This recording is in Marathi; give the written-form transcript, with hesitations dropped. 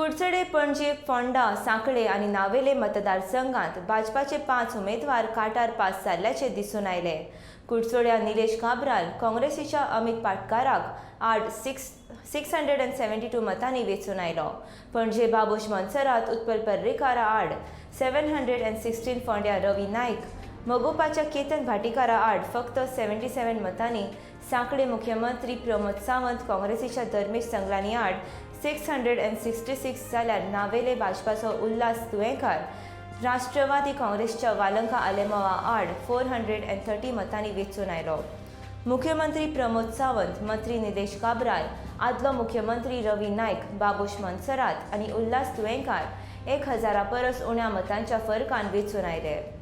कुडचडे, पणजी, फोंडा, सांखळे आणि नावेले मतदारसंघात भाजपाचे 5 उमेदवार काटार पास जाल्ल्याचे दिसून आयले. कुडचड्या निलेश काब्राल काँग्रेसीच्या अमित पाटकाराक आड 672 मतांनी वेंचून आयलो. पणजे बाबूश मोन्सरात उत्पल पर्रीकारा आड 716, फोंड्या रवी नाईक, मोगोपाच्या केतन भाटीकारा आड फक्त 77 मतांनी, सांखळे मुख्यमंत्री प्रमोद सावंत काँग्रेसीच्या धर्मेश संगलानी आड 666 जाल्यार नावेले भाजपाचो उल्हास तुयेंकार राष्ट्रवादी काँग्रेसच्या वालंका आलेमावा आड 430 मतांनी वेंचून आयलो. मुख्यमंत्री प्रमोद सावंत, मंत्री निलेश काब्राल, आदलो मुख्यमंत्री रवी नाईक, बाबूश मोन्सरात आणि उल्हास तुयेंकार 1000 परस उण्या मतांच्या फरकान वेंचून आयले.